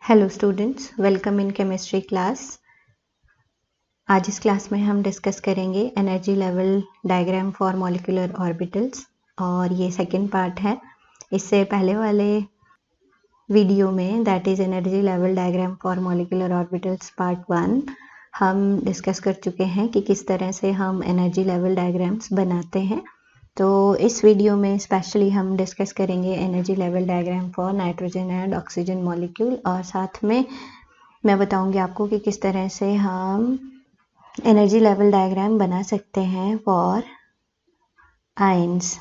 Hello students, welcome in chemistry class. आज इस class में हम डिस्कस करेंगे energy level diagram for molecular orbitals और ये सेकंड पार्ट है। इससे पहले वाले वीडियो में that is energy level diagram for molecular orbitals part 1 हम डिस्कस कर चुके हैं कि किस तरह से हम एनर्जी लेवल डायग्राम्स बनाते हैं। तो इस वीडियो में स्पेशली हम डिस्कस करेंगे energy level diagram for nitrogen and oxygen molecule और साथ में मैं बताऊंगी आपको कि किस तरह से हम एनर्जी लेवल डायग्राम बना सकते हैं फॉर आयंस।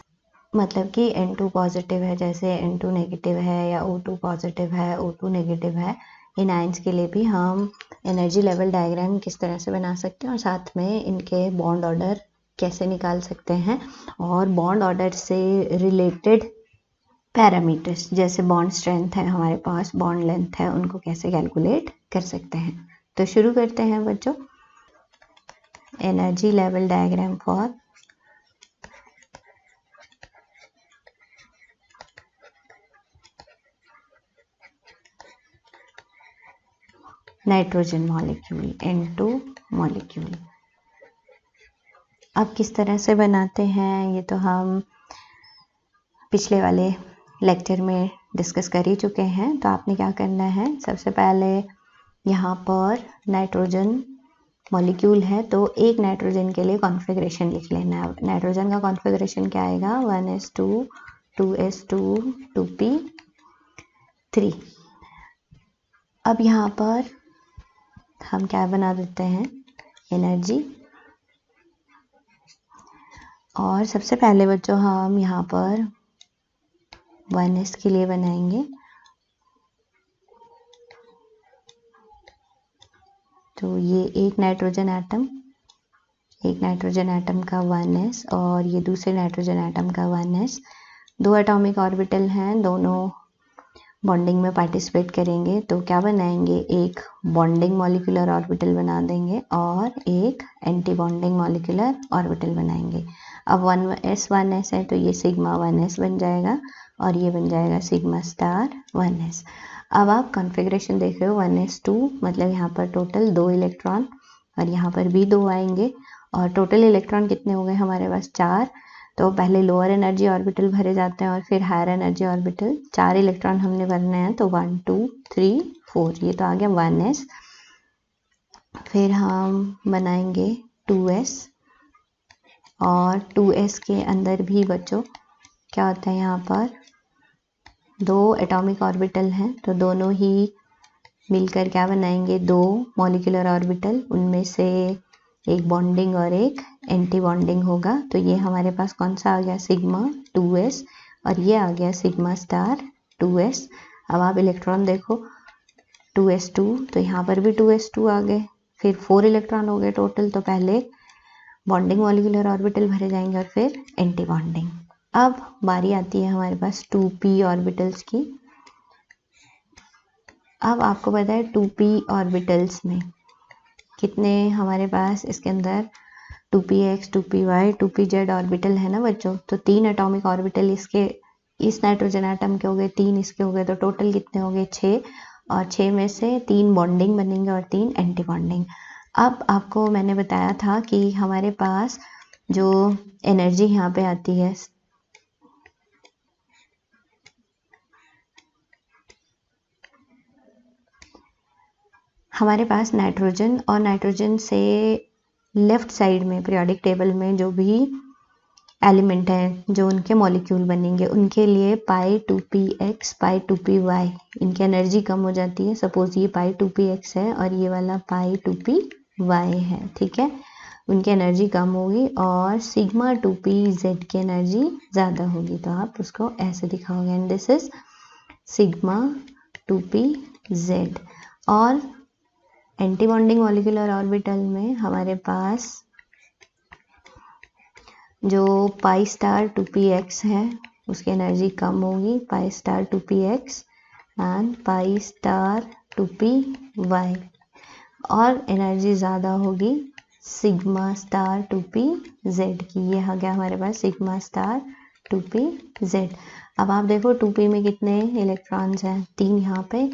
मतलब कि N2 पॉजिटिव है जैसे N2 नेगेटिव है या O2 पॉजिटिव है O2 नेगेटिव है, इन आयंस के लिए भी हम एनर्जी लेवल डायग्राम किस तरह से बना सकते हैं और साथ में इनके बॉन्ड ऑर्डर कैसे निकाल सकते हैं और बॉन्ड ऑर्डर से रिलेटेड पैरामीटर्स जैसे बॉन्ड स्ट्रेंथ है हमारे पास, बॉन्ड लेंथ है, उनको कैसे कैलकुलेट कर सकते हैं। तो शुरू करते हैं बच्चों। Energy level diagram for nitrogen molecule N2 molecule. अब किस तरह से बनाते हैं ये तो हम पिछले वाले लेक्चर में डिस्कस कर ही चुके हैं। तो आपने क्या करना है, सबसे पहले यहाँ पर नाइट्रोजन मॉलिक्यूल है तो एक नाइट्रोजन के लिए कॉन्फ़िगरेशन लिख लेना है। नाइट्रोजन का कॉन्फ़िगरेशन क्या आएगा, 1s2 2s2 2p3। अब यहाँ पर हम क्या बना देते हैं, एनर्जी। और सबसे पहले बच्चों हम यहाँ पर 1s के लिए बनाएंगे। तो ये एक नाइट्रोजन एटम का 1s और ये दूसरे नाइट्रोजन एटम का 1s। दो एटॉमिक ऑर्बिटल हैं, दोनों बॉन्डिंग में पार्टिसिपेट करेंगे। तो क्या बनाएंगे, एक बॉन्डिंग मॉलिक्यूलर ऑर्बिटल बना देंगे और एक एंटी बॉन्डिंग मॉलिक्यूलर ऑर्बिटल बनाएंगे। अब 1s है तो ये सिग्मा 1s बन जाएगा और ये बन जाएगा सिग्मा स्टार 1s। अब आप कॉन्फ़िगरेशन देख रहे हो 1s2 मतलब यहाँ पर टोटल 2 इलेक्ट्रॉन और यहाँ पर भी 2 आएंगे और टोटल इलेक्ट्रॉन कितने हो गए हमारे पास 4। तो पहले लोअर एनर्जी ऑर्बिटल भरे जाते हैं और फिर हायर एनर्जी ऑर्बिटल। 4 इलेक्ट्रॉन हमने भरने हैं तो 1 2 3 4, ये तो आ गया 1s। फिर हम बनाएंगे 2s और 2s के अंदर भी बच्चों क्या होता है, यहाँ पर 2 एटॉमिक ऑर्बिटल हैं तो दोनों ही मिलकर क्या बनाएंगे, 2 मॉलिक्यूलर ऑर्बिटल, उनमें से एक बॉन्डिंग और एक एंटी बॉन्डिंग होगा। तो ये हमारे पास कौन सा आ गया, सिग्मा 2s और ये आ गया सिग्मा स्टार 2s। अब आप इलेक्ट्रॉन देखो 2s2 तो यहाँ पर भी 2s2 आ गए, फिर 4 इलेक्ट्रॉन हो गए टोटल। तो पहले बॉन्डिंग मॉलिक्यूलर ऑर्बिटल भरे जाएंगे और फिर एंटी बॉन्डिंग। अब बारी आती है हमारे पास 2p ऑर्बिटल्स की। अब आपको पता है 2p ऑर्बिटल्स में कितने हमारे पास इसके अंदर 2px 2py 2pz ऑर्बिटल है ना बच्चों। तो 3 एटॉमिक ऑर्बिटल इसके इस नाइट्रोजन एटम के हो गए, 3 इसके हो गए, तो टोटल कितने हो गए 6 और 6 में से 3 बॉन्डिंग बनेंगे और 3 एंटी बॉन्डिंग। अब आपको मैंने बताया था कि हमारे पास जो एनर्जी यहाँ पे आती है, हमारे पास नाइट्रोजन और नाइट्रोजन से लेफ्ट साइड में पीरियोडिक टेबल में जो भी एलिमेंट हैं जो उनके मॉलिक्यूल बनेंगे उनके लिए पाई 2px पाई 2py इनकी एनर्जी कम हो जाती है। सपोज ये पाई 2px है और ये वाला पाई 2py है, ठीक है, उनकी एनर्जी कम होगी और सिग्मा 2pz की एनर्जी ज़्यादा होगी। तो आप उसको ऐसे दिखाओगे and this is sigma 2pz। और एंटी बॉन्डिंग मॉलिक्यूलर ऑर्बिटल में हमारे पास जो पाई स्टार 2px है उसकी एनर्जी कम होगी, pi star 2px and pi star 2py, और एनर्जी ज़्यादा होगी सिग्मा स्टार 2pz की। ये आ गया हमारे पास सिग्मा स्टार 2pz। अब आप देखो 2p में कितने इलेक्ट्रॉन्स हैं, 3 यहाँ पे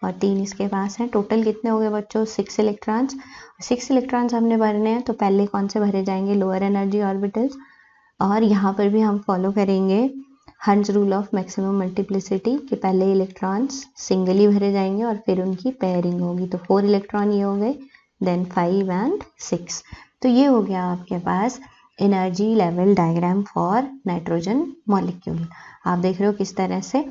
और 3 इसके पास हैं। टोटल कितने हो गए बच्चों? 6 इलेक्ट्रॉन्स। 6 इलेक्ट्रॉन्स हमने भरने हैं, तो पहले कौन से भरे जाएंगे? Lower energy orbitals. और यहाँ पर भी हम फॉलो करेंगे हंस रूल ऑफ मैक्सिमम मल्टीप्लिसिटी कि पहले इलेक्ट्रॉन्स सिंगली भरे जाएंगे और फिर उनकी पेयरिंग होगी। तो 4 इलेक्ट्रॉन ये हो गए, देन 5 एंड 6। तो ये हो गया आपके पास energy level diagram for nitrogen molecule. आप देख रहे हो किस तरह से।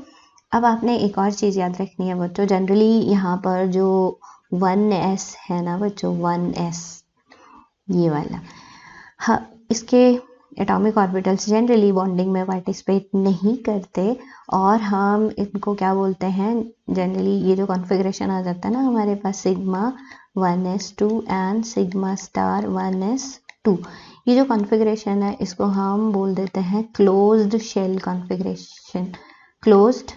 अब आपने एक और चीज़ याद रखनी है बच्चों, जनरली यहाँ पर जो 1s है ना बच्चों, 1s ये वाला, हाँ, इसके एटॉमिक ऑर्बिटल्स जनरली बॉन्डिंग में पार्टिसिपेट नहीं करते और हम इनको क्या बोलते हैं, जनरली ये जो कॉन्फ़िगरेशन आ जाता है ना हमारे पास sigma 1s2 and sigma star 1s2, ये जो कॉन्फ़िगरेशन है इसको हम बोल देते हैं closed shell configuration. Closed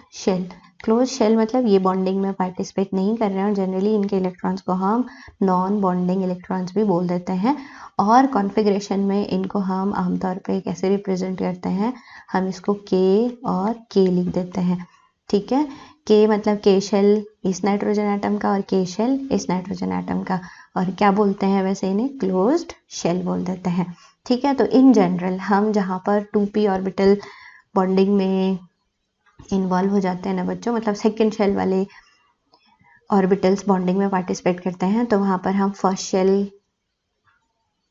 shell मतलब ये बॉन्डिंग में पार्टिसिपेट नहीं कर रहे हैं और जनरली इनके इलेक्ट्रॉन्स को हम नॉन बॉन्डिंग इलेक्ट्रॉन्स भी बोल देते हैं। और कॉन्फ़िगरेशन में इनको हम आमतौर पे कैसे रिप्रेजेंट करते हैं, हम इसको K और K लिख देते हैं, ठीक है। K मतलब K शेल इस नाइट्रोजन एटम का और K शेल इस नाइट्रोजन एटम का, और क्या बोलते हैं वैसे इन्हें? क्लोज्ड शेल बोल देते हैं, ठीक है। तो इन जनरल हम जहाँ पर 2p ऑर्बिटल बॉन्डिंग में इन्वॉल्व हो जाते हैं ना बच्चों, मतलब सेकेंड शेल वाले ऑर्बिटल्स बॉन्डिंग में पार्टिसिपेट करते हैं, तो वहाँ पर हम फर्स्ट शेल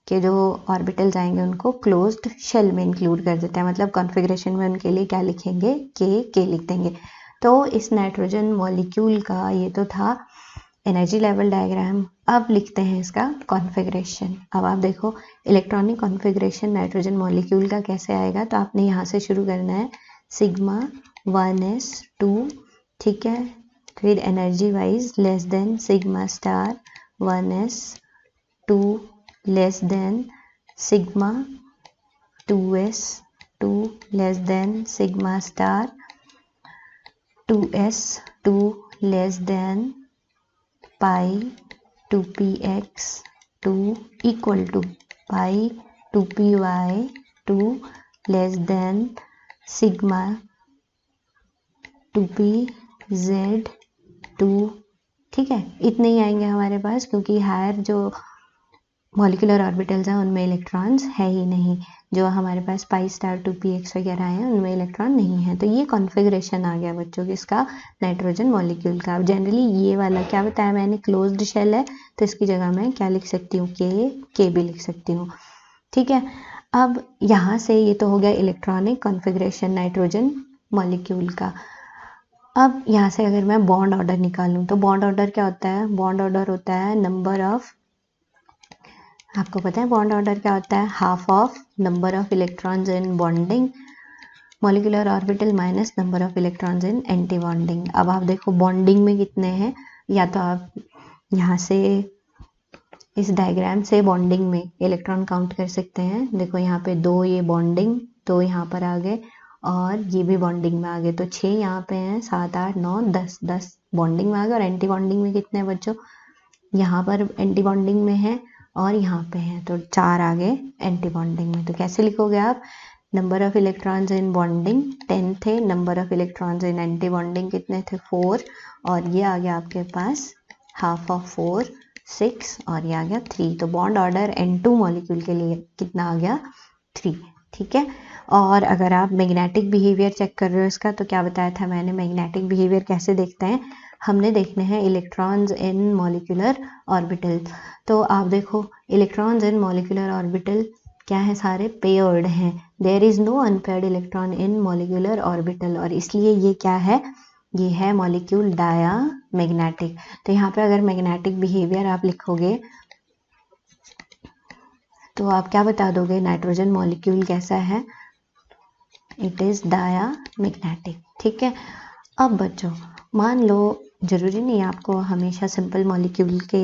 के जो ऑर्बिटल्स आएंगे उनको क्लोज्ड शेल में इंक्लूड कर देते हैं, मतलब कॉन्फ़िगरेशन में उनके लिए क्या लिखेंगे? के लिख देंगे। तो इस नाइट्रोजन मॉलिक्यूल का ये तो था एनर्जी लेवल डायग्राम। अब लिखते हैं इसका कॉन्फ़िगरेशन। अब आप देखो इलेक्ट्रॉनिक कॉन्फ़िगरेशन नाइट्रोजन मॉलिक्यूल का कैसे आएगा, तो आपने यहाँ से शुरू करना है सिग्मा 1s2, ठीक है, फिर energy wise less than sigma star 1s2 less than sigma 2s2 less than sigma star 2s2 less than pi 2px2 equal to pi 2py2 less than sigma 2pz2, ठीक है। इतने ही आएंगे हमारे पास, क्योंकि हायर जो मॉलिक्यूलर ऑर्बिटल्स हैं उनमें electrons है ही नहीं। जो हमारे पास पाई स्टार 2px वगैरह हैं उनमें इलेक्ट्रॉन नहीं है। तो ये कॉन्फ़िगरेशन आ गया बच्चों किसका? नाइट्रोजन मॉलिक्यूल का। जनरली ये वाला क्या बताया मैंने? क्लोज्ड शेल है, तो इसकी जगह मैं क्या लिख सकती हूँ? के भी लिख सकती हूँ, ठीक है। अब यहाँ से ये तो हो गया इलेक्ट्रॉनिक कॉन्फ़िगरेशन नाइट्रोजन मॉलिक्यूल का। अब यहाँ से अगर मैं बॉन्ड ऑर्डर निकालूं तो बॉन्ड ऑर्डर क्या होता है? बॉन्ड ऑर्डर होता है नंबर ऑफ, आपको पता है बॉन्ड ऑर्डर क्या होता है? Half of number of electrons in bonding molecular orbital minus number of electrons in anti bonding. अब आप देखो बॉन्डिंग में कितने हैं, या तो आप यहाँ से इस डायग्राम से बॉन्डिंग में इलेक्ट्रॉन काउंट कर सकते हैं। देखो यहाँ पे 2 ये बॉन्डिंग, 2 यहाँ पर आ गए और ये भी बॉन्डिंग में आ गए, तो 6 यहाँ पे हैं, 7 8 9 10 बॉन्डिंग में आ गए। और एंटी बॉन्डिंग में कितने हैं बच्चों? यहाँ पर एंटी बॉन्डिंग में है और यहाँ पे हैं, तो 4 आ गए एंटी बॉन्डिंग में। तो कैसे लिखोगे आप? Number of electrons in bonding 10 थे, number of electrons in anti bonding कितने थे? 4, और ये आ गया आपके पास हाफ ऑफ 4 6, और ये आ गया 3। तो बॉन्ड ऑर्डर N2 मॉलिक्यूल के लिए कितना आ गया? 3, ठीक है। और अगर आप मैग्नेटिक बिहेवियर चेक कर रहे हो इसका, तो क्या बताया था मैंने? मैग्नेटिक बिहेवियर कैसे देखते हैं? हमने देखने हैं इलेक्ट्रॉन्स इन मॉलिक्यूलर ऑर्बिटल। तो आप देखो इलेक्ट्रॉन्स इन मॉलिक्यूलर ऑर्बिटल क्या है? सारे पेयर्ड हैं। There is no unpaired electron in molecular orbital, और इसलिए ये क्या है? ये है मॉलिक्यूल डाया मैग्नेटिक। तो यहाँ पे अगर मैग्नेटिक बिहेवियर आप लिखोगे तो आप क्या बता दोगे? नाइट्रोजन मॉलिक्यूल कैसा है? इट इज डाया मैग्नेटिक, ठीक है। अब बच्चों मान लो, जरूरी नहीं आपको हमेशा सिंपल मॉलिक्यूल के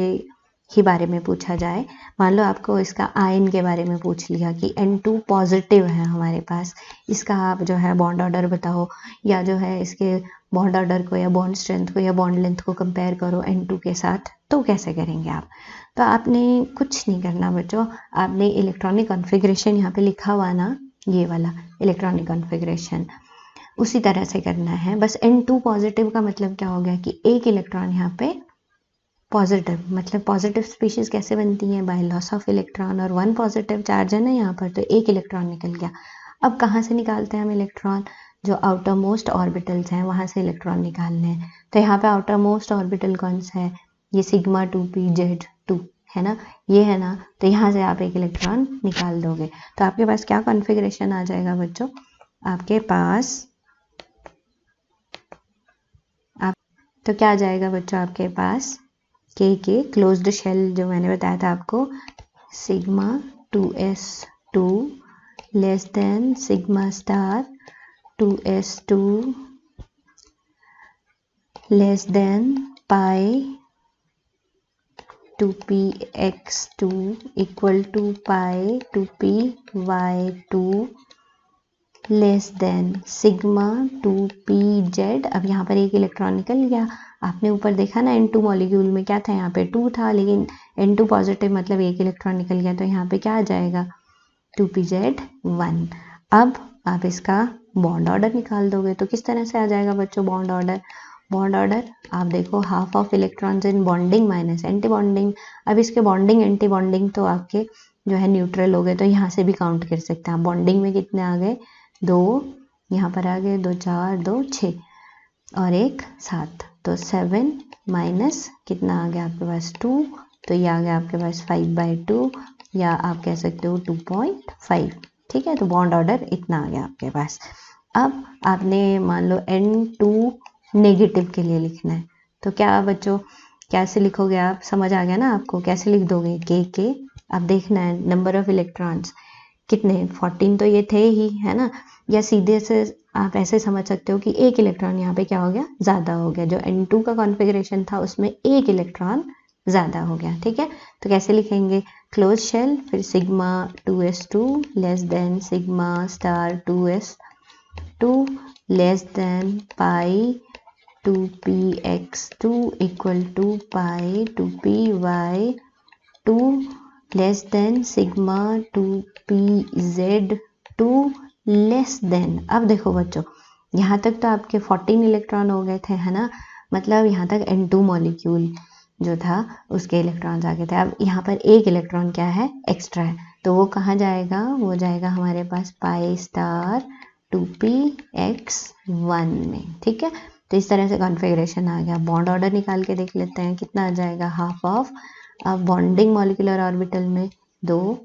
ही बारे में पूछा जाए। मान लो आपको इसका आयन के बारे में पूछ लिया कि N2 पॉजिटिव है हमारे पास, इसका आप जो है बॉन्ड ऑर्डर बताओ, या जो है इसके बॉन्ड ऑर्डर को या बॉन्ड स्ट्रेंथ को या बॉन्ड लेंथ को कंपेयर करो N2 के साथ, तो कैसे करेंगे आप? तो आपने कुछ नहीं करना बच्चों, आपने इलेक्ट्रॉनिक कॉन्फ़िगरेशन यहाँ पे लिखा हुआ ना, ये वाला इलेक्ट्रॉनिक कॉन्फ़िगरेशन, उसी तरह से करना है। बस N2 पॉजिटिव का मतलब क्या हो गया कि एक इलेक्ट्रॉन यहाँ पे पॉजिटिव, मतलब पॉजिटिव स्पीशीज कैसे बनती हैं, बाय लॉस ऑफ इलेक्ट्रॉन, और 1 पॉजिटिव चार्ज है ना यहाँ पर, तो एक इलेक्ट्रॉन निकल गया। अब कहाँ से निकालते हैं हम इलेक्ट्रॉन, जो आउटर मोस्ट ऑर्बिटल्स हैं वहाँ से इलेक्ट्रॉन निकालने हैं। तो यहाँ पे आउटर मोस्ट ऑर्बिटल कौन सा है, ये सिग्मा 2p Z2 है ना, ये है ना, तो यहाँ से आप एक इलेक्ट्रॉन निकाल दोगे। तो आपके पास क्या कॉन्फ़िगरेशन आ जाएगा बच्चों, आपके पास तो क्या आ जाएगा बच्चों, आपके पास के क्लोज्ड शेल जो मैंने बताया था आपको, sigma 2s2 less than sigma star 2s2 less than pi 2px2 equal to pi 2py2 less than sigma 2pz। अब यहाँ पर एक इलेक्ट्रॉन निकल गया। आपने ऊपर देखा ना N2 मॉलिक्यूल में क्या था, यहाँ पे 2 था, लेकिन N2 पॉजिटिव मतलब एक इलेक्ट्रॉन निकल गया, तो यहाँ पे क्या आ जाएगा 2pz1। अब आप इसका बॉन्ड ऑर्डर निकाल दोगे तो किस तरह से आ जाएगा बच्चों बॉन्ड ऑर्डर। बॉन्ड ऑर्डर आप देखो, half of electrons in bonding minus anti bonding. अब इसके बॉन्डिंग एंटी बॉन्डिंग तो आपके जो है न्यूट्रल हो गए, तो यहाँ से भी काउंट कर सकते हैं आप। बॉन्डिंग में कितने आ गए, 2 यहाँ पर आ गए, 2 4 2 6 और 1 7, तो 7 माइनस कितना आ गया आपके पास 2, तो ये आ गया आपके पास 5/2 या आप कह सकते हो 2.5। ठीक है, तो बॉन्ड ऑर्डर इतना आ गया आपके पास। अब आपने मान लो N2 नेगेटिव के लिए लिखना है, तो क्या बच्चों कैसे लिखोगे आप, समझ आ गया ना आपको, कैसे लिख दोगे के अब देखना है नंबर ऑफ इलेक्ट्रॉन्स कितने, 14 तो ये थे ही है ना, या सीधे से आप ऐसे समझ सकते हो कि एक इलेक्ट्रॉन यहाँ पे क्या हो गया, ज़्यादा हो गया। जो N2 का कॉन्फ़िगरेशन था उसमें एक इलेक्ट्रॉन ज़्यादा हो गया। ठीक है, तो कैसे लिखेंगे, क्लोज शेल, फिर sigma 2s2 less than sigma star 2s2 less than pi 2px2 equal to pi 2py2 less than sigma 2pz2 less than. अब देखो बच्चों, यहाँ तक तो आपके 14 इलेक्ट्रॉन हो गए थे है ना, मतलब यहाँ तक N2 मॉलिक्यूल जो था उसके इलेक्ट्रॉन्स आ गए थे। अब यहाँ पर एक इलेक्ट्रॉन क्या है, एक्स्ट्रा है, तो वो कहाँ जाएगा, वो जाएगा हमारे पास पाई स्टार 2px1 में। ठीक है, तो इस तरह से कॉन्फ़िगरेशन आ गया। बॉन्ड ऑर्डर निकाल के देख लेते हैं कितना आ जाएगा, हाफ ऑफ। अब बॉन्डिंग मॉलिक्यूलर ऑर्बिटल में 2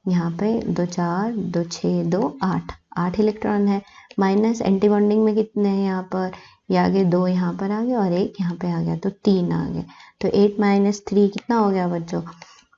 यहाँ पे 2 4 2 6 2 8 इलेक्ट्रॉन है, माइनस एंटी बॉन्डिंग में कितने हैं यहाँ पर, ये आगे 2 यहाँ पर आ गए और 1 यहाँ पे आ गया, तो 3 आ गए। तो 8 माइनस 3 कितना हो गया बच्चों,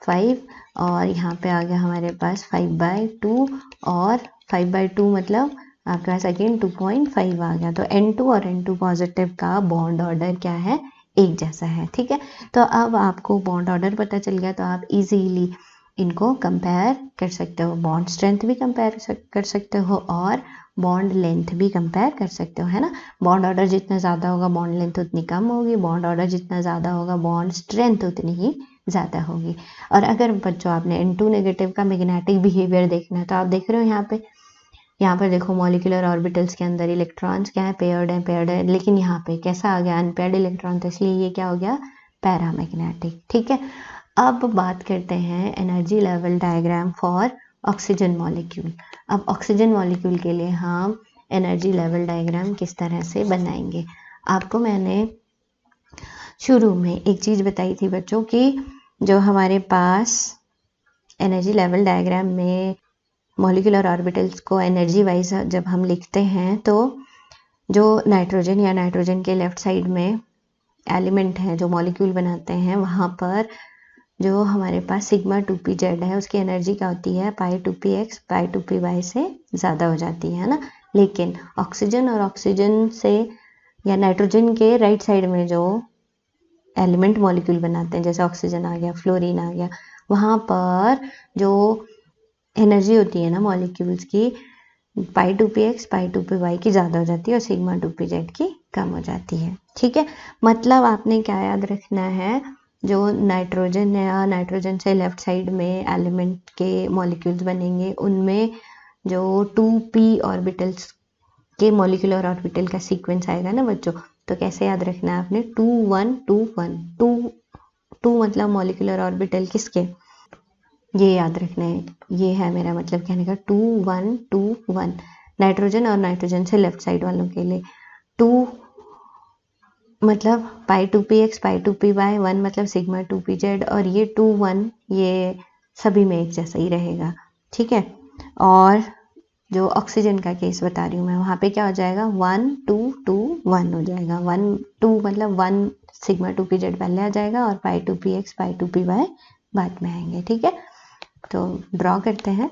5, और यहाँ पे आ गया हमारे पास 5/2, और 5/2 मतलब आपके पास अगेन 2.5 आ गया। तो N2 और N2 पॉजिटिव का बॉन्ड ऑर्डर क्या है, एक जैसा है। ठीक है, तो अब आपको बॉन्ड ऑर्डर पता चल गया, तो आप इजीली इनको कंपेयर कर सकते हो, बॉन्ड स्ट्रेंथ भी कंपेयर कर सकते हो और बॉन्ड लेंथ भी कंपेयर कर सकते हो, है ना। बॉन्ड ऑर्डर जितना ज़्यादा होगा बॉन्ड लेंथ उतनी कम होगी, बॉन्ड ऑर्डर जितना ज़्यादा होगा बॉन्ड स्ट्रेंथ उतनी ही ज़्यादा होगी। और अगर बच्चों आपने N2 नेगेटिव का मैग्नेटिक बिहेवियर देखना है, तो आप देख रहे हो यहाँ पर देखो मॉलिक्यूलर ऑर्बिटल्स के अंदर इलेक्ट्रॉन्स क्या है, पेयर्ड है, लेकिन यहाँ पे कैसा आ गया, अनपेयर्ड इलेक्ट्रॉन, तो इसलिए ये क्या हो गया, पैरामैग्नेटिक। ठीक है, अब बात करते हैं energy level diagram for oxygen molecule. अब ऑक्सीजन मॉलिक्यूल के लिए हम एनर्जी लेवल डायग्राम किस तरह से बनाएंगे। आपको मैंने शुरू में एक चीज़ बताई थी बच्चों कि जो हमारे पास एनर्जी लेवल डायग्राम में मॉलिक्यूलर ऑर्बिटल्स को एनर्जी वाइज जब हम लिखते हैं, तो जो नाइट्रोजन या नाइट्रोजन के लेफ्ट साइड में एलिमेंट हैं जो मॉलिक्यूल बनाते हैं, वहाँ पर जो हमारे पास सिग्मा 2pz है उसकी एनर्जी क्या होती है, पाई 2px पाई 2py से ज़्यादा हो जाती है ना। लेकिन ऑक्सीजन और ऑक्सीजन से या नाइट्रोजन के राइट साइड में जो एलिमेंट मॉलिक्यूल बनाते हैं, जैसे ऑक्सीजन आ गया, फ्लोरीन आ गया, वहाँ पर जो एनर्जी होती है ना मॉलिक्यूल्स की, पाई 2px पाई 2py की ज़्यादा हो जाती है और सिग्मा 2pz की कम हो जाती है। ठीक है, मतलब आपने क्या याद रखना है, जो नाइट्रोजन है या नाइट्रोजन से लेफ्ट साइड में एलिमेंट के मॉलिक्यूल्स बनेंगे, उनमें जो 2p ऑर्बिटल्स के मॉलिक्यूलर ऑर्बिटल का सीक्वेंस आएगा ना बच्चों। तो कैसे याद रखना है आपने, 2 1 2 1, 2 मतलब मॉलिक्यूलर ऑर्बिटल किसके, ये याद रखना है। ये है मेरा मतलब कहने का 2 1 2 1, नाइट्रोजन और नाइट्रोजन से लेफ्ट साइड वालों के लिए 2 मतलब पाई 2px पाई 2py, 1 मतलब सिग्मा 2pz, और ये 2 1 ये सभी में एक जैसा ही रहेगा, ठीक है। और जो ऑक्सीजन का केस बता रही हूँ मैं, वहाँ पे क्या हो जाएगा 1 2 2 1 हो जाएगा। 1 2 मतलब 1 सिग्मा 2pz पहले आ जाएगा और पाई 2px पाई 2py बाद में आएंगे, ठीक है। तो ड्रॉ करते हैं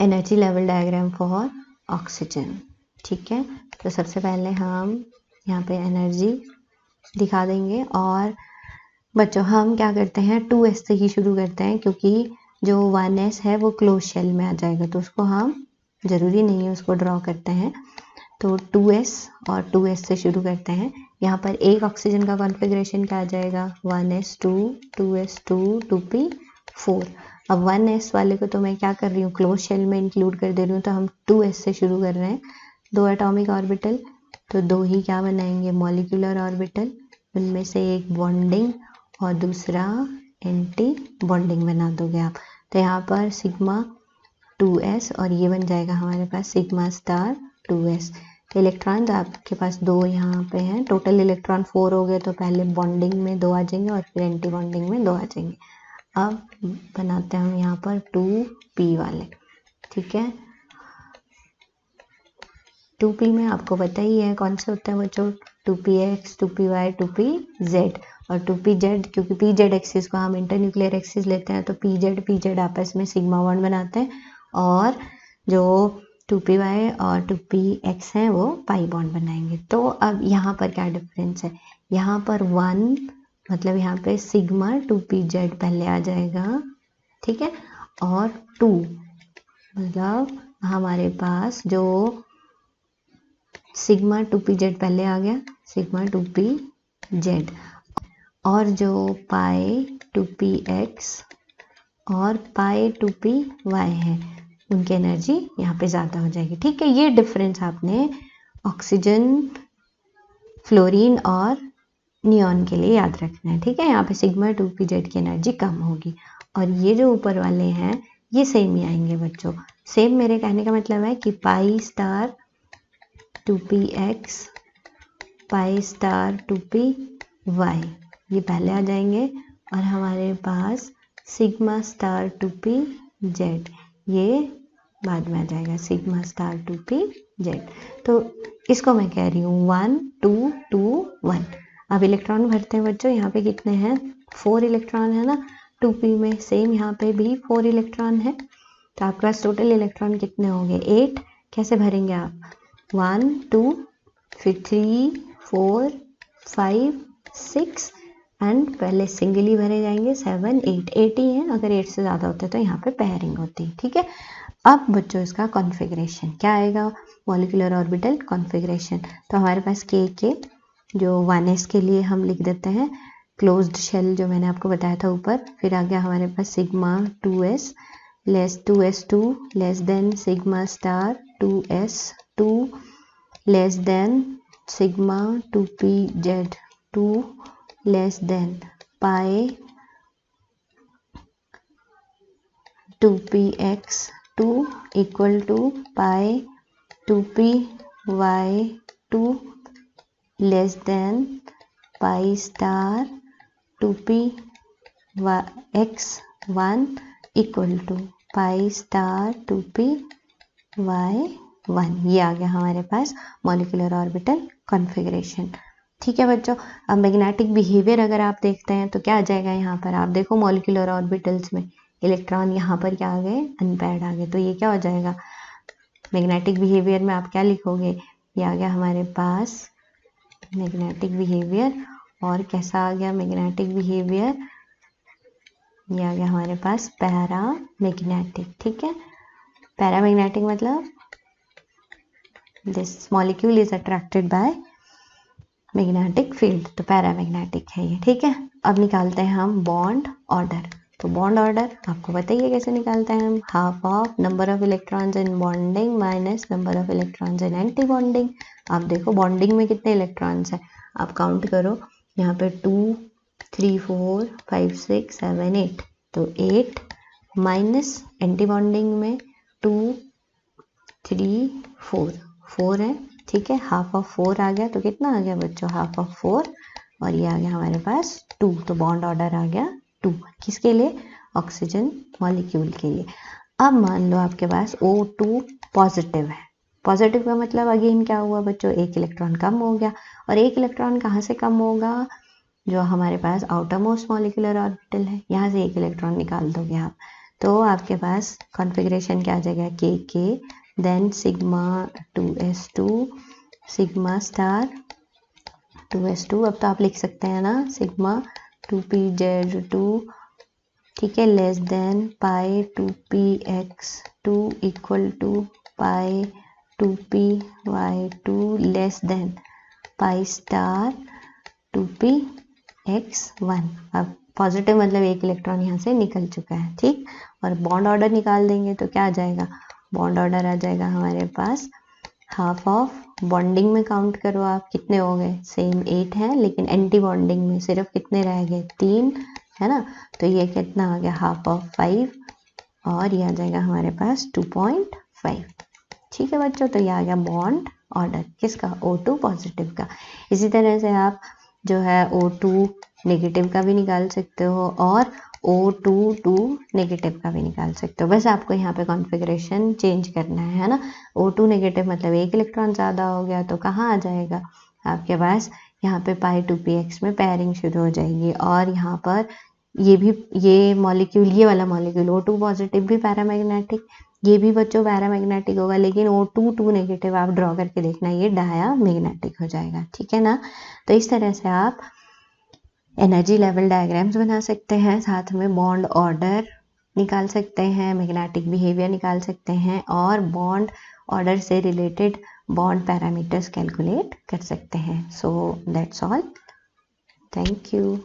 energy level diagram for oxygen, ठीक है। तो सबसे पहले हम यहाँ पे एनर्जी दिखा देंगे, और बच्चों हम क्या करते हैं 2s से ही शुरू करते हैं, क्योंकि जो 1s है वो क्लोज शेल में आ जाएगा, तो उसको हम ज़रूरी नहीं है उसको ड्रॉ करते हैं। तो 2s और 2s से शुरू करते हैं। यहाँ पर एक ऑक्सीजन का कॉन्फ़िगरेशन क्या आ जाएगा, 1s2 2s2 2p4। अब 1s वाले को तो मैं क्या कर रही हूँ, क्लोज शेल में इंक्लूड कर दे रही हूँ, तो हम 2s से शुरू कर रहे हैं। 2 एटॉमिक ऑर्बिटल, तो 2 ही क्या बनाएंगे, मॉलिक्यूलर ऑर्बिटल, उनमें से एक बॉन्डिंग और दूसरा एंटी बॉन्डिंग बना दोगे आप। तो यहाँ पर सिग्मा 2s और ये बन जाएगा हमारे पास सिग्मा स्टार 2s। इलेक्ट्रॉन आपके पास 2 यहाँ पे हैं, टोटल इलेक्ट्रॉन 4 हो गए, तो पहले बॉन्डिंग में 2 आ जाएंगे और फिर एंटी बॉन्डिंग में 2 आ जाएंगे। अब बनाते हैं हम यहाँ पर 2p वाले, ठीक है। 2p में आपको पता ही है कौन से होते हैं बच्चों, 2px 2py 2pz और 2pz, क्योंकि pz एक्सिस को हम इंटरन्यूक्लियर एक्सिस लेते हैं, तो pz आपस में सिग्मा बॉन्ड बनाते हैं, और जो 2py और 2px हैं वो पाई बॉन्ड बनाएंगे। तो अब यहाँ पर क्या डिफरेंस है, यहाँ पर 1 मतलब यहाँ पे सिग्मा 2pz पहले आ जाएगा, ठीक है, और 2 मतलब हमारे पास जो सिग्मा 2pz पहले आ गया, सिग्मा 2pz, और जो पाई 2px और पाई 2py है उनकी एनर्जी यहाँ पे ज़्यादा हो जाएगी, ठीक है। ये डिफरेंस आपने ऑक्सीजन, फ्लोरीन और नियॉन के लिए याद रखना है, ठीक है। यहाँ पे सिग्मा 2pz की एनर्जी कम होगी, और ये जो ऊपर वाले हैं ये सेम ही आएंगे बच्चों। सेम मेरे कहने का मतलब है कि pi star 2px pi star 2py ये पहले आ जाएंगे, और हमारे पास सिग्मा स्टार 2pz ये बाद में आ जाएगा, सिग्मा स्टार 2pz। तो इसको मैं कह रही हूँ 1 2 2 1। अब इलेक्ट्रॉन भरते हैं बच्चों, यहाँ पे कितने हैं, 4 इलेक्ट्रॉन है ना 2p में, सेम यहाँ पे भी 4 इलेक्ट्रॉन है, तो आपके पास टोटल इलेक्ट्रॉन कितने होंगे 8। कैसे भरेंगे आप, 1 2 फिर 3 4 5 6 एंड पहले सिंगल ही भरे जाएंगे 7 8 ही हैं, अगर 8 से ज़्यादा होते तो यहाँ पे पेयरिंग होती, ठीक है। अब बच्चों इसका कॉन्फ़िगरेशन क्या आएगा, मॉलिक्यूलर ऑर्बिटल कॉन्फ़िगरेशन। तो हमारे पास के जो 1s के लिए हम लिख देते हैं क्लोज्ड शेल, जो मैंने आपको बताया था ऊपर। फिर आ गया हमारे पास sigma 2s less 2s2 less than sigma star 2s2 less than sigma 2pz2 less than pi 2px2 equal to pi 2py2 less than pi star 2px1 equal to pi star 2py1। ये आ गया हमारे पास molecular orbital configuration, ठीक है बच्चों। अब magnetic behaviour अगर आप देखते हैं तो क्या आ जाएगा, यहाँ पर आप देखो मॉलिक्यूलर ऑर्बिटल्स में इलेक्ट्रॉन यहाँ पर क्या आ गए, अनपेयर्ड आ गए, तो ये क्या हो जाएगा मैग्नेटिक बिहेवियर में आप क्या लिखोगे, ये आ गया हमारे पास मैग्नेटिक बिहेवियर। और कैसा आ गया मैग्नेटिक बिहेवियर, ये आ गया हमारे पास पैरामैग्नेटिक, ठीक है। पैरामैग्नेटिक मतलब this molecule is attracted by magnetic field, तो पैरामैग्नेटिक है ये, ठीक है। अब निकालते हैं हम बॉन्ड ऑर्डर। तो बॉन्ड ऑर्डर आपको बताइए कैसे निकालते हैं हम, half of number of electrons in bonding minus number of electrons in anti bonding. आप देखो बॉन्डिंग में कितने इलेक्ट्रॉन्स हैं, आप काउंट करो, यहाँ पे 2 3 4 5 6 7 8, तो 8 माइनस एंटी बॉन्डिंग में 2 3 4 है, ठीक है, हाफ ऑफ 4 आ गया, तो कितना आ गया बच्चों, हाफ ऑफ 4, और ये आ गया हमारे पास 2, तो बॉन्ड ऑर्डर आ गया 2, किसके लिए, ऑक्सीजन मॉलिक्यूल के लिए। अब मान लो आपके पास O2 पॉजिटिव है, पॉजिटिव का मतलब अगेन क्या हुआ बच्चों, एक इलेक्ट्रॉन कम हो गया, और एक इलेक्ट्रॉन कहाँ से कम होगा, जो हमारे पास आउटर मोस्ट मॉलिक्यूलर ऑर्बिटल है, यहाँ से एक इलेक्ट्रॉन निकाल दोगे आप, तो आपके पास कॉन्फ़िगरेशन क्या आ जाएगा, KK, then sigma 2s2 sigma star 2s2, अब तो आप लिख सकते हैं ना सिग्मा 2pz2, ठीक है, less than pi 2px2 equal to pi 2py2 less than pi star 2px1। अब पॉजिटिव मतलब एक इलेक्ट्रॉन यहाँ से निकल चुका है, ठीक, और बॉन्ड ऑर्डर निकाल देंगे तो क्या आ जाएगा, बॉन्ड ऑर्डर आ जाएगा हमारे पास हाफ ऑफ, बॉन्डिंग में काउंट करो आप कितने हो गए, सेम 8 है, लेकिन एंटी बॉन्डिंग में सिर्फ कितने रह गए, 3 है ना, तो ये कितना आ गया, हाफ ऑफ 5, और ये आ जाएगा हमारे पास 2.5, ठीक है बच्चों, तो ये आ गया बॉन्ड ऑर्डर किसका, O2 पॉजिटिव का। इसी तरह से आप जो है O2 नेगेटिव का भी निकाल सकते हो और O22 नेगेटिव का भी निकाल सकते हो, बस आपको यहाँ पे कॉन्फ़िगरेशन चेंज करना है ना। O2 नेगेटिव मतलब एक इलेक्ट्रॉन ज़्यादा हो गया, तो कहाँ आ जाएगा आपके पास, यहाँ पे पाई 2px में पेयरिंग शुरू हो जाएगी, और यहाँ पर ये मॉलिक्यूल, ये वाला मॉलिक्यूल O2 पॉजिटिव भी पैरामैग्नेटिक, ये भी बच्चों पैरामैग्नेटिक होगा, लेकिन O2 नेगेटिव आप ड्रॉ करके देखना, ये डायामैग्नेटिक हो जाएगा, ठीक है ना। तो इस तरह से आप एनर्जी लेवल डायग्राम्स बना सकते हैं, साथ में बॉन्ड ऑर्डर निकाल सकते हैं, मैग्नेटिक बिहेवियर निकाल सकते हैं, और बॉन्ड ऑर्डर से रिलेटेड बॉन्ड पैरामीटर्स कैलकुलेट कर सकते हैं। So that's all, thank you.